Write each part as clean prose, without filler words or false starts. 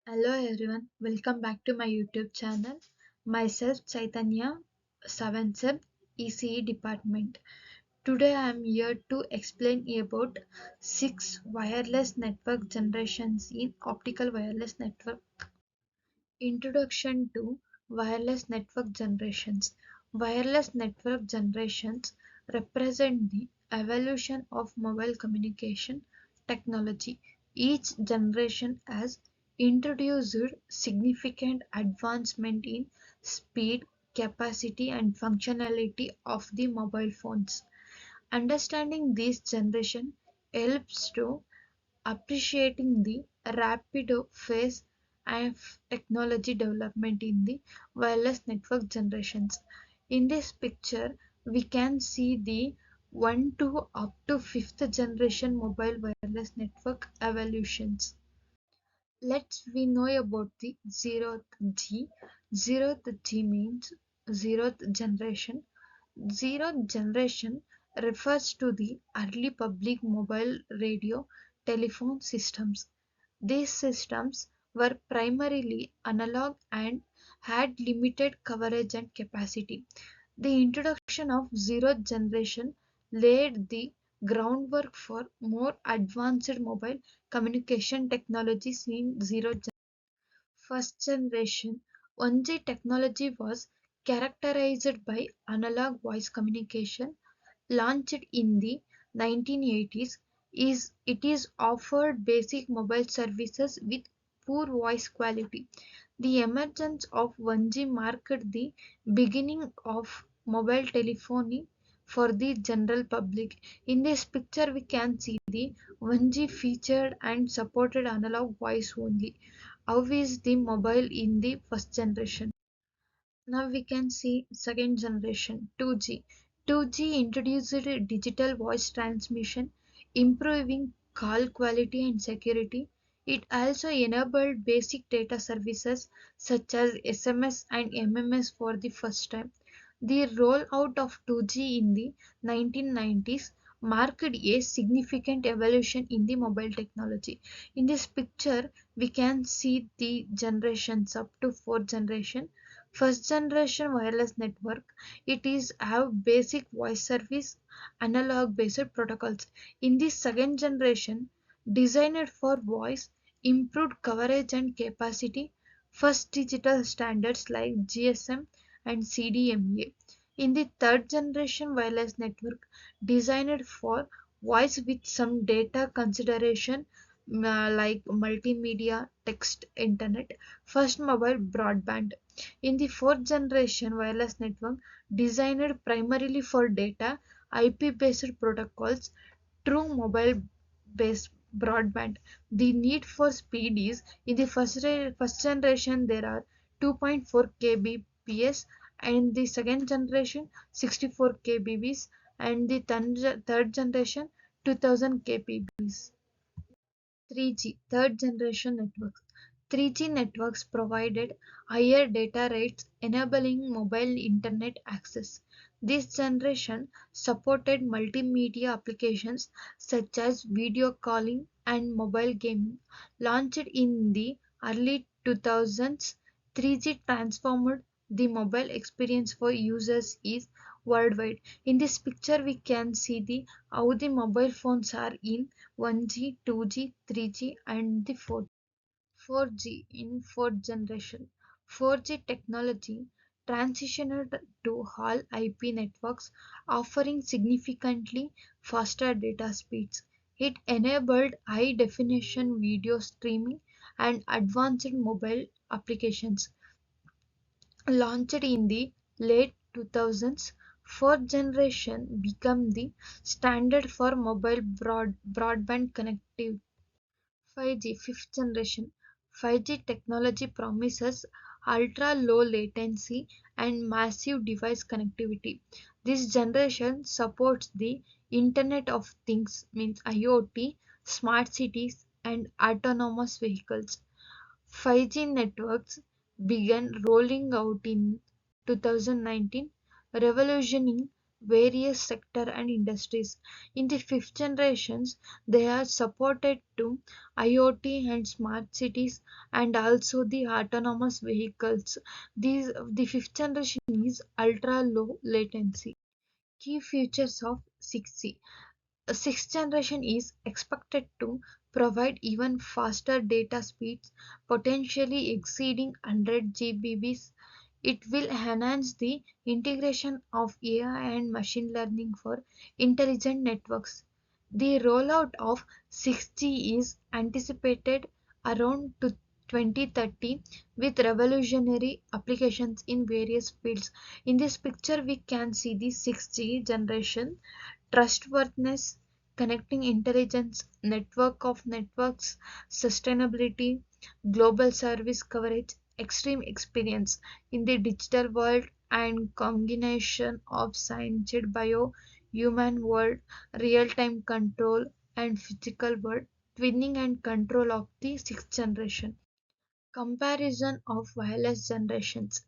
Hello everyone, welcome back to my YouTube channel. Myself Chaitanya, 7th Sub ECE department. Today I am here to explain about 6 wireless network generations in optical wireless network. Introduction to wireless network generations. Wireless network generations represent the evolution of mobile communication technology. Each generation has introduced significant advancement in speed, capacity, and functionality of the mobile phones. Understanding this generation helps to appreciating the rapid phase of technology development in the wireless network generations. In this picture, we can see the 1 to up to 5th generation mobile wireless network evolutions. Let's we know about the 0th G. 0th G means 0th generation. 0th generation refers to the early public mobile radio telephone systems. These systems were primarily analog and had limited coverage and capacity. The introduction of zeroth generation laid the groundwork for more advanced mobile communication technologies in first generation. 1G technology was characterized by analog voice communication. Launched in the 1980s, it is offered basic mobile services with poor voice quality. The emergence of 1G marked the beginning of mobile telephony for the general public. In this picture, we can see the 1G featured and supported analog voice only. How is the mobile in the first generation? Now we can see second generation 2G. 2G introduced digital voice transmission, improving call quality and security. It also enabled basic data services such as SMS and MMS for the first time. The rollout of 2G in the 1990s marked a significant evolution in the mobile technology. In this picture, we can see the generations up to fourth generation. First generation wireless network, it is have basic voice service analog based protocols. In the second generation, designed for voice, improved coverage and capacity, first digital standards like GSM and CDMA. In the third generation wireless network, designed for voice with some data consideration like multimedia, text, internet, first mobile broadband. In the fourth generation wireless network, designed primarily for data, IP-based protocols, true mobile-based broadband. The need for speed is in the first generation there are 2.4 kbps, and the second generation 64 kbps, and the third generation 2000 kbps. 3G, third generation networks. 3G networks provided higher data rates, enabling mobile internet access. This generation supported multimedia applications such as video calling and mobile gaming. Launched in the early 2000s, 3G transformed the mobile experience for users is worldwide. In this picture, we can see the how the mobile phones are in 1G, 2G, 3G, and the 4G. 4G in fourth generation. 4G technology transitioned to all IP networks, offering significantly faster data speeds. It enabled high definition video streaming and advanced mobile applications. Launched in the late 2000s, fourth generation became the standard for mobile broadband connectivity. 5G, fifth generation. 5G technology promises ultra low latency and massive device connectivity. This generation supports the Internet of Things, means IoT, smart cities, and autonomous vehicles. 5G networks began rolling out in 2019, revolutionizing various sector and industries. In the fifth generations, they are supported to IoT and smart cities and also the autonomous vehicles. The fifth generation is ultra low latency. Key features of 6G. A sixth generation is expected to provide even faster data speeds, potentially exceeding 100 Gbps. It will enhance the integration of AI and machine learning for intelligent networks. The rollout of 6G is anticipated around to 2030 with revolutionary applications in various fields. In this picture, we can see the 6G generation trustworthiness, connecting intelligence, network of networks, sustainability, global service coverage, extreme experience in the digital world, and combination of science, bio, human world, real time control, and physical world, twinning and control of the sixth generation. Comparison of wireless generations.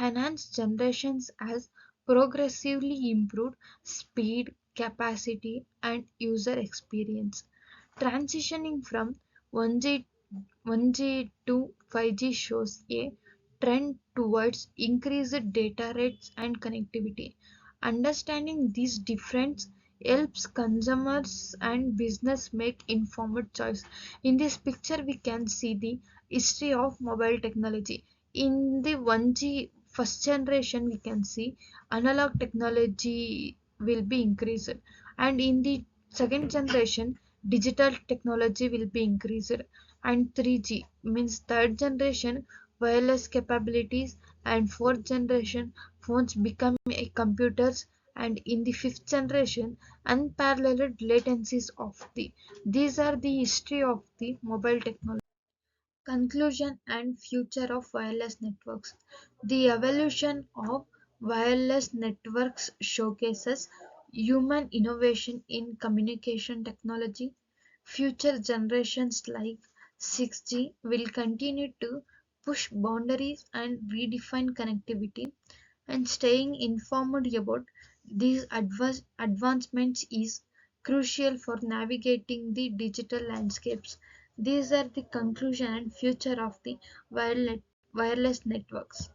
Enhanced generations has progressively improved speed, capacity, and user experience. Transitioning from 1G, 1G to 5G shows a trend towards increased data rates and connectivity. Understanding these differences helps consumers and business make informed choice. In this picture, we can see the history of mobile technology. In the 1G first generation, we can see analog technology will be increased, and in the second generation, digital technology will be increased, and 3G means third generation wireless capabilities, and fourth generation phones become a computers, and in the fifth generation unparalleled latencies of the these are the history of the mobile technology. Conclusion and future of wireless networks. The evolution of wireless networks showcases human innovation in communication technology. Future generations like 6G will continue to push boundaries and redefine connectivity, and staying informed about these advancements is crucial for navigating the digital landscapes. These are the conclusion and future of the wireless networks.